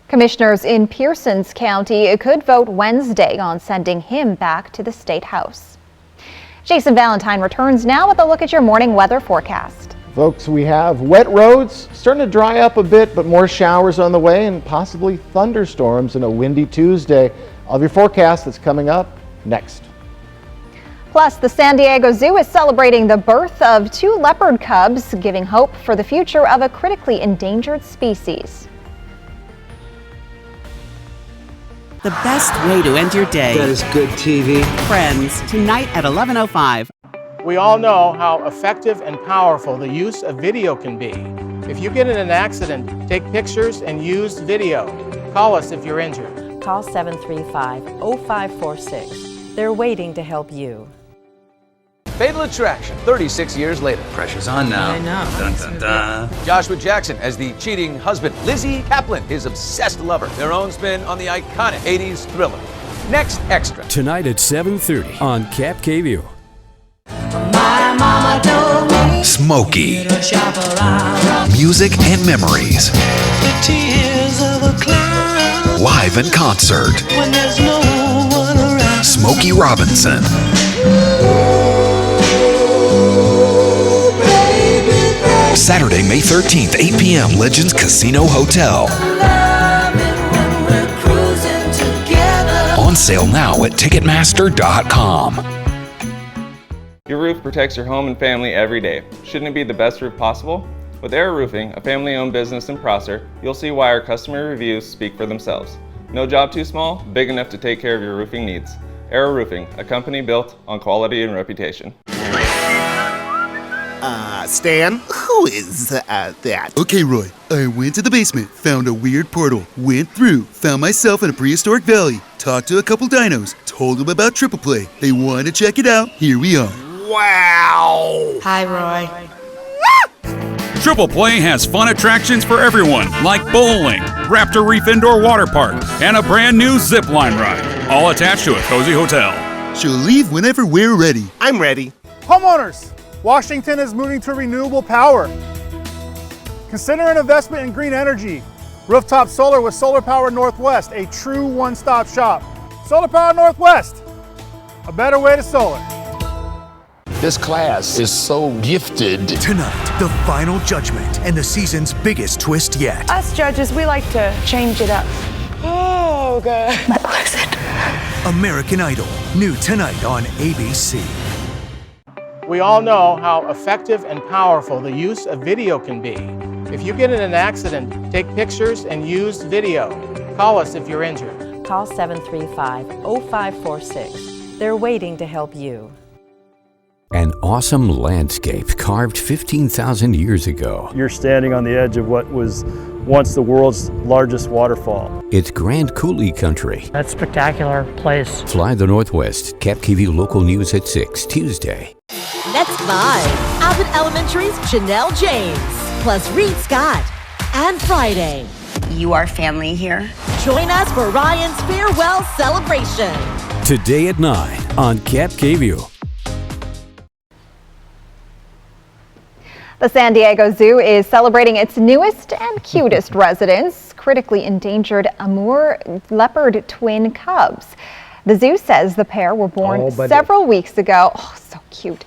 Commissioners in Pearson's County could vote Wednesday on sending him back to the State House. Jason Valentine returns now with a look at your morning weather forecast. Folks, we have wet roads, starting to dry up a bit, but more showers on the way and possibly thunderstorms in a windy Tuesday. All of your forecast that's coming up next. Plus, the San Diego Zoo is celebrating the birth of 2 leopard cubs, giving hope for the future of a critically endangered species. The best way to end your day. That is good TV. Friends, tonight at 11:05. We all know how effective and powerful the use of video can be. If you get in an accident, take pictures and use video. Call us if you're injured. Call 735-0546. They're waiting to help you. Fatal Attraction, 36 years later. Pressure's on now. I know. Dun, dun, dun. Joshua Jackson as the cheating husband. Lizzie Kaplan, his obsessed lover. Their own spin on the iconic 80s thriller. Next Extra. Tonight at 7:30 on Cap KView. Smokey. Music and memories. Live in concert. Smokey Robinson. Saturday, May 13th, 8 p.m., Legends Casino Hotel. On sale now at Ticketmaster.com. Your roof protects your home and family every day. Shouldn't it be the best roof possible? With Air Roofing, a family-owned business in Prosser, you'll see why our customer reviews speak for themselves. No job too small, big enough to take care of your roofing needs. Air Roofing, a company built on quality and reputation. Stan, who is that? Okay, Roy, I went to the basement, found a weird portal, went through, found myself in a prehistoric valley, talked to a couple dinos, told them about Triple Play. They wanted to check it out. Here we are. Wow! Hi, Roy. Triple Play has fun attractions for everyone, like bowling, Raptor Reef Indoor Water Park, and a brand new zip line ride, all attached to a cozy hotel. She'll leave whenever we're ready. I'm ready. Homeowners, Washington is moving to renewable power. Consider an investment in green energy. Rooftop solar with Solar Power Northwest, a true one-stop shop. Solar Power Northwest, a better way to solar. This class is so gifted. Tonight, the final judgment and the season's biggest twist yet. Us judges, we like to change it up. Oh, God. American Idol, new tonight on ABC. We all know how effective and powerful the use of video can be. If you get in an accident, take pictures and use video. Call us if you're injured. Call 735-0546. They're waiting to help you. An awesome landscape carved 15,000 years ago. You're standing on the edge of what was once the world's largest waterfall. It's Grand Coulee country. That spectacular place. Fly the Northwest. Cap KVU Local News at 6, Tuesday. Next live, Abbott Elementary's Janelle James, plus Reed Scott. And Friday, you are family here. Join us for Ryan's farewell celebration. Today at 9 on Cap KVU. The San Diego Zoo is celebrating its newest and cutest residents, critically endangered Amur leopard twin cubs. The zoo says the pair were born several weeks ago, so cute,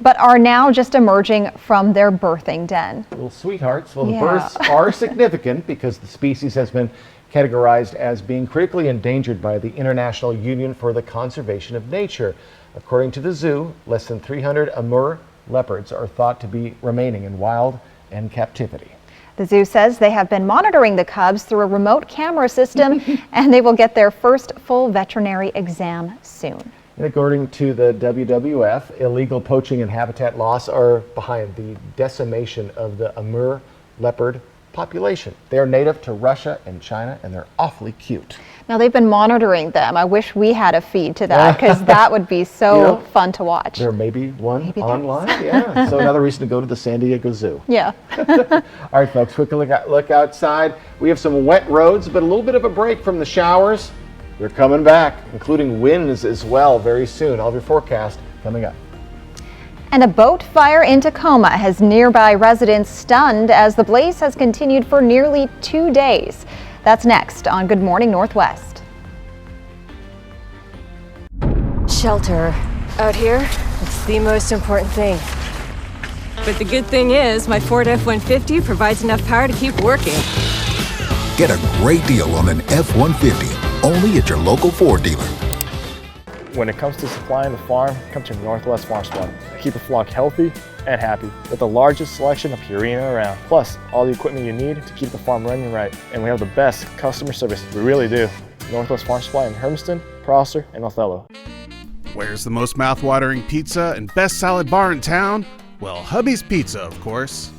but are now just emerging from their birthing den. Little sweethearts. Well, the births are significant because the species has been categorized as being critically endangered by the International Union for the Conservation of Nature. According to the zoo, less than 300 Amur leopards are thought to be remaining in wild and captivity. The zoo says they have been monitoring the cubs through a remote camera system and they will get their first full veterinary exam soon. And according to the WWF, illegal poaching and habitat loss are behind the decimation of the Amur leopard population. They are native to Russia and China and they're awfully cute. Now they've been monitoring them. I wish we had a feed to that because that would be so fun to watch. There may be one online. Yeah, so another reason to go to the San Diego Zoo. Yeah. All right, folks, quick look outside. We have some wet roads, but a little bit of a break from the showers. They're coming back, including winds as well very soon. All of your forecast coming up. And a boat fire in Tacoma has nearby residents stunned as the blaze has continued for nearly 2 days. That's next on Good Morning Northwest. Shelter. Out here, it's the most important thing. But the good thing is, my Ford F-150 provides enough power to keep working. Get a great deal on an F-150, only at your local Ford dealer. When it comes to supplying the farm, come to Northwest Farm Supply. Keep a flock healthy and happy with the largest selection of Purina around. Plus, all the equipment you need to keep the farm running right. And we have the best customer service. We really do. Northwest Farm Supply in Hermiston, Prosser, and Othello. Where's the most mouth-watering pizza and best salad bar in town? Well, Hubby's Pizza, of course.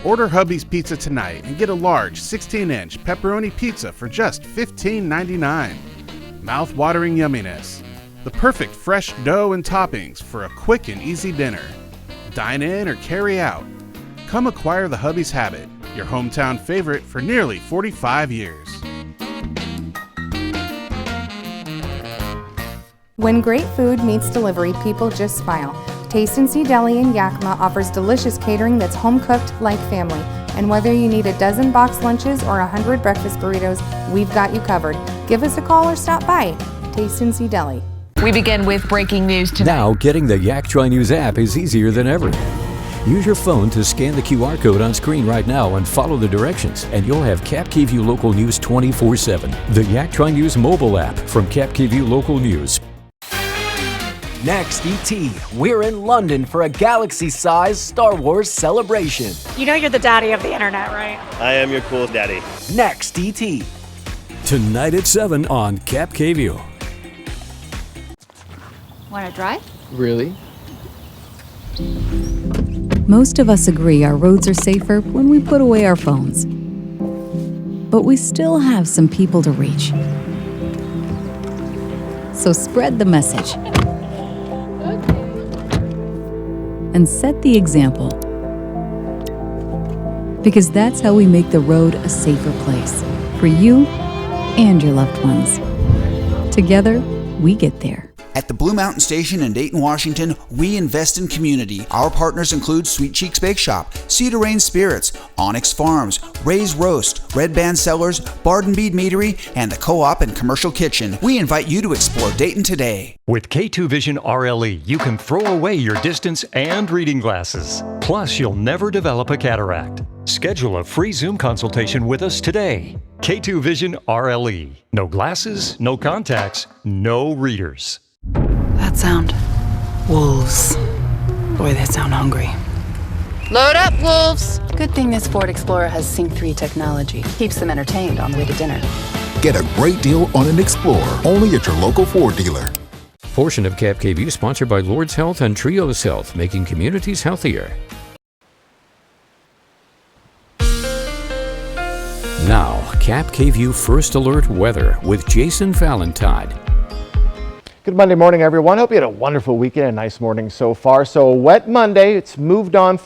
Order Hubby's Pizza tonight and get a large 16-inch pepperoni pizza for just $15.99. Mouth-watering yumminess. The perfect fresh dough and toppings for a quick and easy dinner. Dine in or carry out. Come acquire the Hubby's Habit, your hometown favorite for nearly 45 years. When great food meets delivery, people just smile. Taste and See Deli in Yakima offers delicious catering that's home cooked like family. And whether you need a dozen box lunches or 100 breakfast burritos, we've got you covered. Give us a call or stop by. Taste and See Deli. We begin with breaking news tonight. Now, getting the Yak Tri News app is easier than ever. Use your phone to scan the QR code on screen right now and follow the directions, and you'll have Cap KVU Local News 24/7. The Yak Tri News mobile app from Cap KVU Local News. Next, ET, we're in London for a galaxy-sized Star Wars celebration. You know you're the daddy of the internet, right? I am your cool daddy. Next, ET. Tonight at 7 on Cap KView. Want to drive? Really? Most of us agree our roads are safer when we put away our phones. But we still have some people to reach. So spread the message. And set the example. Because that's how we make the road a safer place for you and your loved ones. Together, we get there. At the Blue Mountain Station in Dayton, Washington, we invest in community. Our partners include Sweet Cheeks Bake Shop, Cedar Rain Spirits, Onyx Farms, Ray's Roast, Red Band Cellars, Barden Bead Meadery, and the Co-op and Commercial Kitchen. We invite you to explore Dayton today. With K2 Vision RLE, you can throw away your distance and reading glasses. Plus, you'll never develop a cataract. Schedule a free Zoom consultation with us today. K2 Vision RLE. No glasses, no contacts, no readers. That sound. Wolves. Boy, they sound hungry. Load up, wolves! Good thing this Ford Explorer has Sync 3 technology. Keeps them entertained on the way to dinner. Get a great deal on an Explorer, only at your local Ford dealer. Portion of Cap KView sponsored by Lord's Health and Trios Health, making communities healthier. Now, Cap KView First Alert weather with Jason Valentine. Good Monday morning, everyone. Hope you had a wonderful weekend, a nice morning so far. So a wet Monday, it's moved on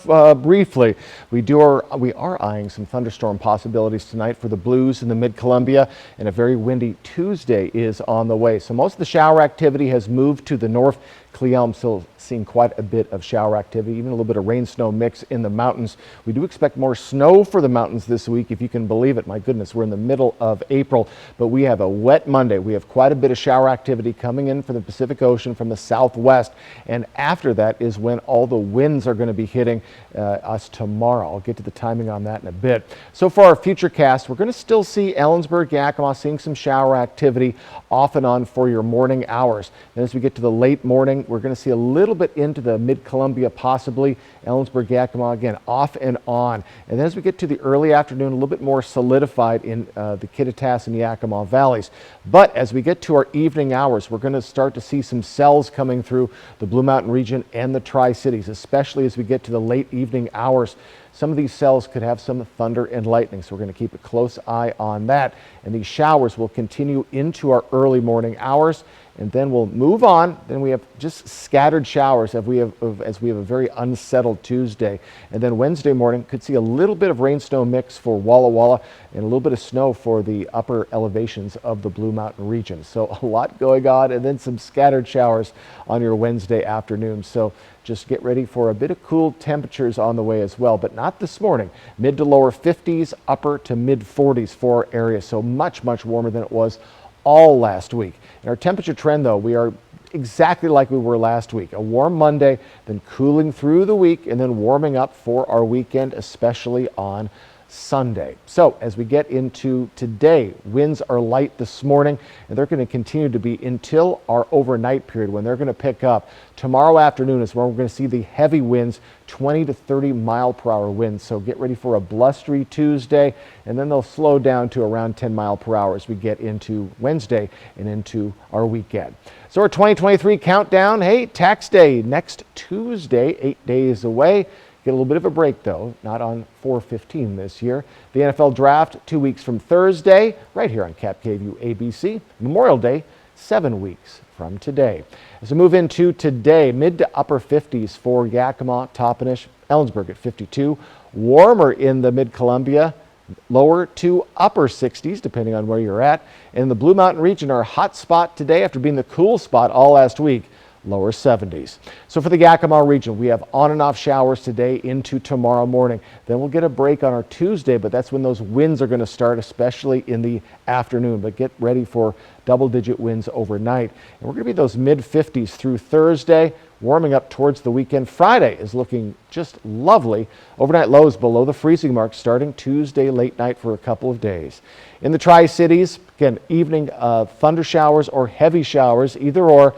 briefly. We are eyeing some thunderstorm possibilities tonight for the Blues in the Mid-Columbia, and a very windy Tuesday is on the way. So most of the shower activity has moved to the north. Cle Elum still seeing quite a bit of shower activity, even a little bit of rain-snow mix in the mountains. We do expect more snow for the mountains this week, if you can believe it. My goodness, we're in the middle of April, but we have a wet Monday. We have quite a bit of shower activity coming in from the Pacific Ocean from the southwest, and after that is when all the winds are going to be hitting us tomorrow. I'll get to the timing on that in a bit. So for our futurecast, we're going to still see Ellensburg, Yakima seeing some shower activity off and on for your morning hours. Then as we get to the late morning, we're going to see a little bit into the Mid-Columbia possibly. Ellensburg, Yakima again off and on. And then as we get to the early afternoon, a little bit more solidified in the Kittitas and Yakima valleys. But as we get to our evening hours, we're going to start to see some cells coming through the Blue Mountain region and the Tri-Cities, especially as we get to the late evening hours. Some of these cells could have some thunder and lightning, so we're going to keep a close eye on that. And these showers will continue into our early morning hours, and then we'll move on. Then we have just scattered showers as we have a very unsettled Tuesday. And then Wednesday morning could see a little bit of rain-snow mix for Walla Walla and a little bit of snow for the upper elevations of the Blue Mountain region. So a lot going on, and then some scattered showers on your Wednesday afternoon. So just get ready for a bit of cool temperatures on the way as well, but not this morning. Mid to lower 50s, upper to mid 40s for our area. So much, much warmer than it was all last week. In our temperature trend, though, we are exactly like we were last week. A warm Monday, then cooling through the week, and then warming up for our weekend, especially on Sunday. So as we get into today, winds are light this morning, and they're going to continue to be until our overnight period when they're going to pick up. Tomorrow afternoon is when we're going to see the heavy winds, 20 to 30 mile per hour winds. So get ready for a blustery Tuesday, and then they'll slow down to around 10 mile per hour as we get into Wednesday and into our weekend. So our 2023 countdown, hey, tax day next Tuesday, 8 days away. Get a little bit of a break, though, not on 4/15 this year. The NFL Draft 2 weeks from Thursday, right here on Cap KView ABC. Memorial Day, 7 weeks from today. As we move into today, mid to upper 50s for Yakima, Toppenish, Ellensburg at 52. Warmer in the Mid-Columbia, lower to upper 60s, depending on where you're at. And the Blue Mountain region, our hot spot today after being the cool spot all last week. Lower 70s. So for the Yakima region, we have on and off showers today into tomorrow morning. Then we'll get a break on our Tuesday, but that's when those winds are going to start, especially in the afternoon. But get ready for double-digit winds overnight. And we're going to be those mid-50s through Thursday. warming up towards the weekend. Friday is looking just lovely. Overnight lows below the freezing mark starting Tuesday late night for a couple of days. In the Tri-Cities, again, evening thunder showers or heavy showers, either or,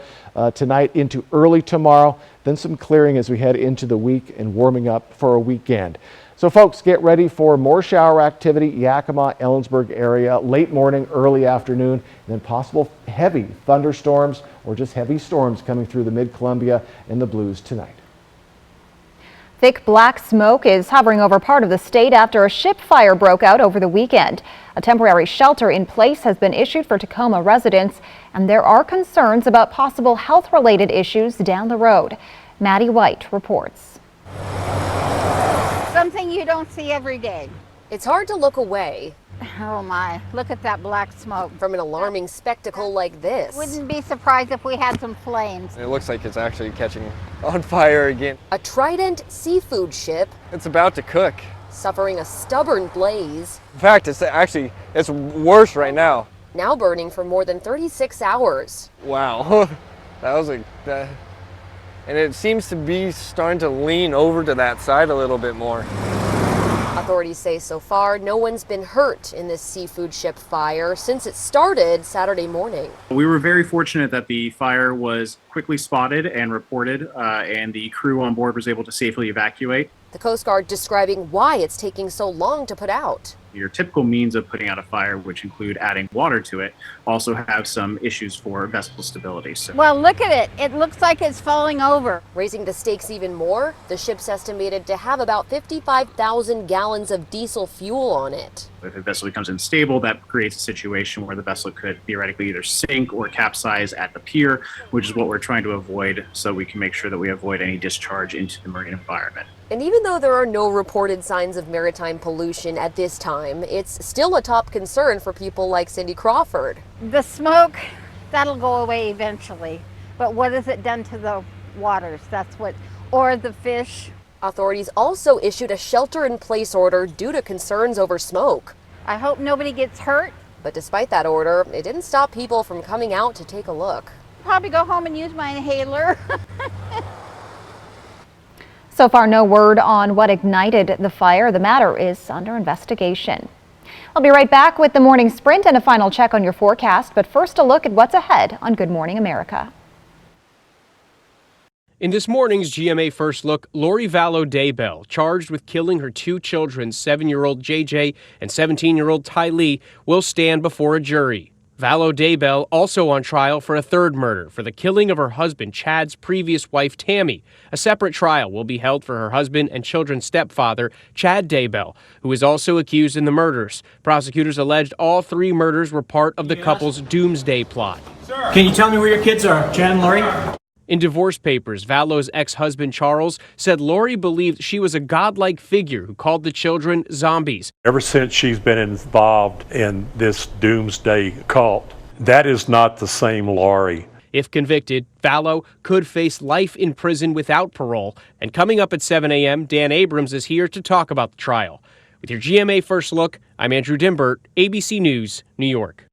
tonight into early tomorrow. Then some clearing as we head into the week and warming up for a weekend. So folks, get ready for more shower activity, Yakima, Ellensburg area, late morning, early afternoon, and then possible heavy thunderstorms or just heavy storms coming through the mid-Columbia and the Blues tonight. Thick black smoke is hovering over part of the state after a ship fire broke out over the weekend. A temporary shelter in place has been issued for Tacoma residents, and there are concerns about possible health-related issues down the road. Maddie White reports. Something you don't see every day. It's hard to look away. Oh my, look at that black smoke. From an alarming spectacle like this. Wouldn't be surprised if we had some flames. It looks like it's actually catching on fire again. A Trident seafood ship. It's about to cook. Suffering a stubborn blaze. In fact, it's worse right now. Now burning for more than 36 hours. Wow, that was and it seems to be starting to lean over to that side a little bit more. Authorities say so far no one's been hurt in this seafood ship fire since it started Saturday morning. We were very fortunate that the fire was quickly spotted and reported, and the crew on board was able to safely evacuate. The Coast Guard describing why it's taking so long to put out. Your typical means of putting out a fire, which include adding water to it, also have some issues for vessel stability. Well, look at it. It looks like it's falling over. Raising the stakes even more, the ship's estimated to have about 55,000 gallons of diesel fuel on it. If a vessel becomes unstable, that creates a situation where the vessel could theoretically either sink or capsize at the pier, which is what we're trying to avoid, so we can make sure that we avoid any discharge into the marine environment. And even though there are no reported signs of maritime pollution at this time, it's still a top concern for people like Cindy Crawford. The smoke, that'll go away eventually. But what has it done to the waters? Or the fish? Authorities also issued a shelter-in-place order due to concerns over smoke. I hope nobody gets hurt. But despite that order, it didn't stop people from coming out to take a look. Probably go home and use my inhaler. So far, no word on what ignited the fire. The matter is under investigation. I'll be right back with the morning sprint and a final check on your forecast. But first, a look at what's ahead on Good Morning America. In this morning's GMA First Look, Lori Vallow Daybell, charged with killing her two children, 7-year-old JJ and 17-year-old Ty Lee, will stand before a jury. Vallow Daybell also on trial for a third murder for the killing of her husband Chad's previous wife Tammy. A separate trial will be held for her husband and children's stepfather, Chad Daybell, who is also accused in the murders. Prosecutors alleged all three murders were part of the couple's doomsday plot. Can you tell me where your kids are, Chad and Lori? In divorce papers, Vallow's ex-husband Charles said Lori believed she was a godlike figure who called the children zombies. Ever since she's been involved in this doomsday cult, that is not the same Lori. If convicted, Vallow could face life in prison without parole. And coming up at 7 a.m., Dan Abrams is here to talk about the trial. With your GMA First Look, I'm Andrew Dimbert, ABC News, New York.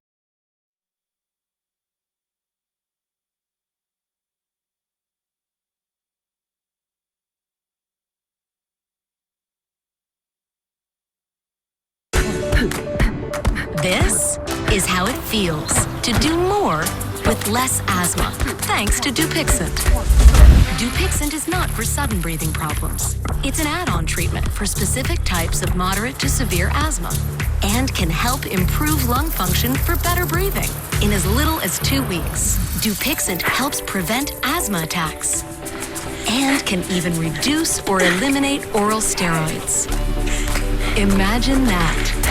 This is how it feels to do more with less asthma, thanks to Dupixent. Dupixent is not for sudden breathing problems. It's an add-on treatment for specific types of moderate to severe asthma and can help improve lung function for better breathing in as little as 2 weeks. Dupixent helps prevent asthma attacks and can even reduce or eliminate oral steroids. Imagine that.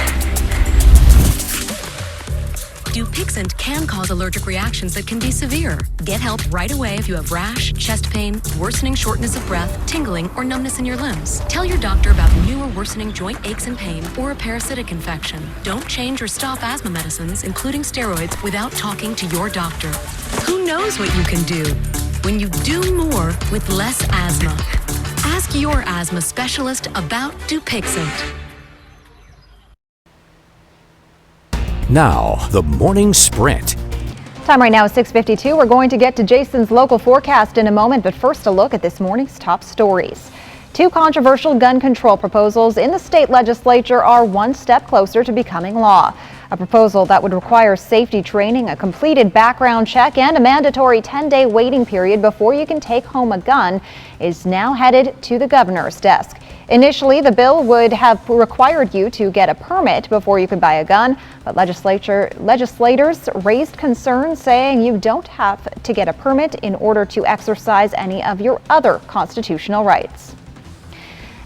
Dupixent can cause allergic reactions that can be severe. Get help right away if you have rash, chest pain, worsening shortness of breath, tingling, or numbness in your limbs. Tell your doctor about new or worsening joint aches and pain or a parasitic infection. Don't change or stop asthma medicines, including steroids, without talking to your doctor. Who knows what you can do when you do more with less asthma? Ask your asthma specialist about Dupixent. Now, the morning sprint. Time right now is 6:52. We're going to get to Jason's local forecast in a moment, but first a look at this morning's top stories. Two controversial gun control proposals in the state legislature are one step closer to becoming law. A proposal that would require safety training, a completed background check, and a mandatory 10-day waiting period before you can take home a gun is now headed to the governor's desk. Initially, the bill would have required you to get a permit before you could buy a gun, but legislators raised concerns saying you don't have to get a permit in order to exercise any of your other constitutional rights.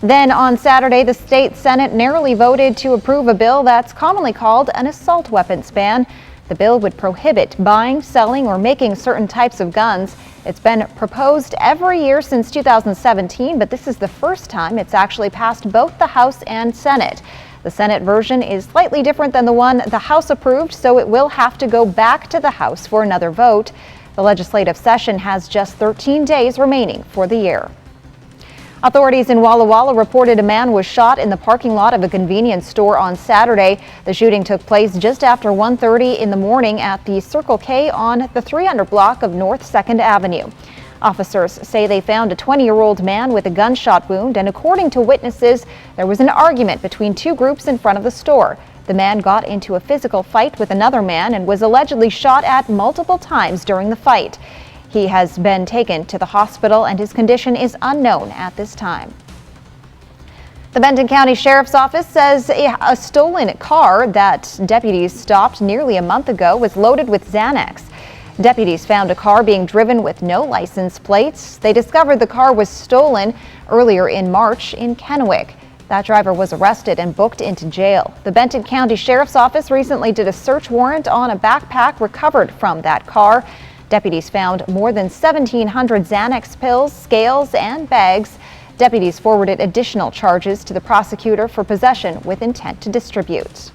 Then on Saturday, the state Senate narrowly voted to approve a bill that's commonly called an assault weapons ban. The bill would prohibit buying, selling, or making certain types of guns. It's been proposed every year since 2017, but this is the first time it's actually passed both the House and Senate. The Senate version is slightly different than the one the House approved, so it will have to go back to the House for another vote. The legislative session has just 13 days remaining for the year. Authorities in Walla Walla reported a man was shot in the parking lot of a convenience store on Saturday. The shooting took place just after 1:30 in the morning at the Circle K on the 300 block of North 2nd Avenue. Officers say they found a 20-year-old man with a gunshot wound, and according to witnesses, there was an argument between two groups in front of the store. The man got into a physical fight with another man and was allegedly shot at multiple times during the fight. He has been taken to the hospital and his condition is unknown at this time. The Benton County Sheriff's Office says a stolen car that deputies stopped nearly a month ago was loaded with Xanax. Deputies found a car being driven with no license plates. They discovered the car was stolen earlier in March in Kennewick. That driver was arrested and booked into jail. The Benton County Sheriff's Office recently did a search warrant on a backpack recovered from that car. Deputies found more than 1,700 Xanax pills, scales, and bags. Deputies forwarded additional charges to the prosecutor for possession with intent to distribute.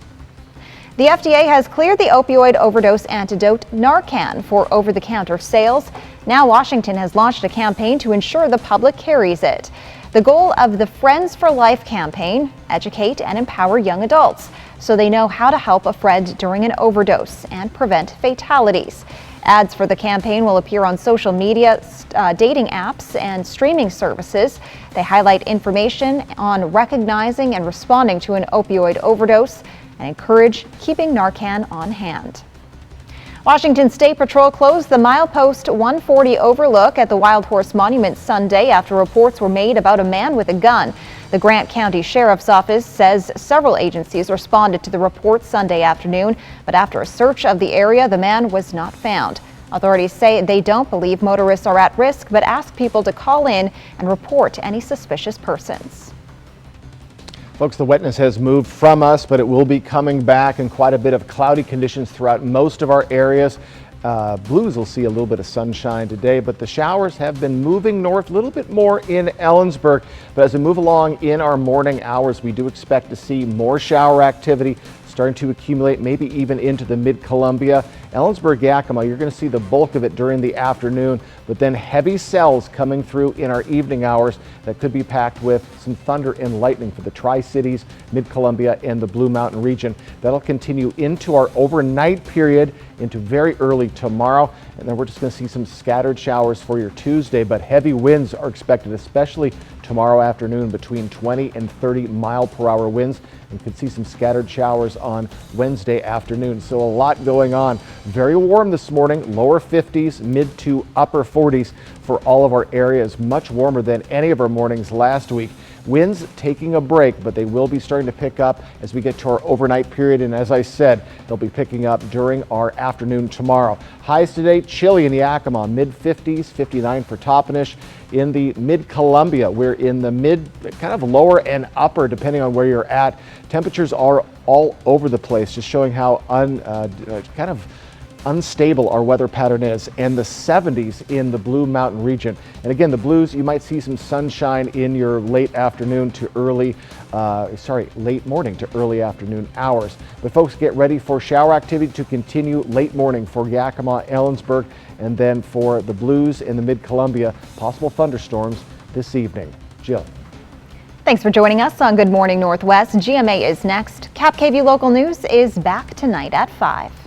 The FDA has cleared the opioid overdose antidote Narcan for over-the-counter sales. Now Washington has launched a campaign to ensure the public carries it. The goal of the Friends for Life campaign: educate and empower young adults so they know how to help a friend during an overdose and prevent fatalities. Ads for the campaign will appear on social media, dating apps, and streaming services. They highlight information on recognizing and responding to an opioid overdose and encourage keeping Narcan on hand. Washington State Patrol closed the milepost 140 overlook at the Wild Horse Monument Sunday after reports were made about a man with a gun. The Grant County Sheriff's Office says several agencies responded to the report Sunday afternoon, but after a search of the area, the man was not found. Authorities say they don't believe motorists are at risk, but ask people to call in and report any suspicious persons. Folks, the wetness has moved from us, but it will be coming back, and quite a bit of cloudy conditions throughout most of our areas. Blues will see a little bit of sunshine today, but the showers have been moving north a little bit more in Ellensburg. But as we move along in our morning hours, we do expect to see more shower activity starting to accumulate, maybe even into the mid-Columbia. Ellensburg, Yakima, you're going to see the bulk of it during the afternoon, but then heavy cells coming through in our evening hours that could be packed with some thunder and lightning for the Tri-Cities, mid-Columbia, and the Blue Mountain region. That'll continue into our overnight period into very early tomorrow, and then we're just going to see some scattered showers for your Tuesday, but heavy winds are expected, especially tomorrow afternoon, between 20 and 30 mile-per-hour winds, and could see some scattered showers on Wednesday afternoon. So a lot going on. Very warm this morning, lower 50s, mid to upper 40s for all of our areas, much warmer than any of our mornings last week. Winds taking a break, but they will be starting to pick up as we get to our overnight period. And as I said, they'll be picking up during our afternoon tomorrow. Highs today, chilly in Yakima, mid 50s, 59 for Toppenish. In the mid-Columbia, we're in the mid, kind of lower and upper, depending on where you're at. Temperatures are all over the place, just showing how kind of unstable our weather pattern is, and the 70s in the Blue Mountain region. And again, the Blues, you might see some sunshine in your late afternoon to late morning to early afternoon hours. But folks, get ready for shower activity to continue late morning for Yakima, Ellensburg, and then for the Blues in the mid-Columbia, possible thunderstorms this evening. Jill. Thanks for joining us on Good Morning Northwest. GMA is next. Cap KVUE Local News is back tonight at 5.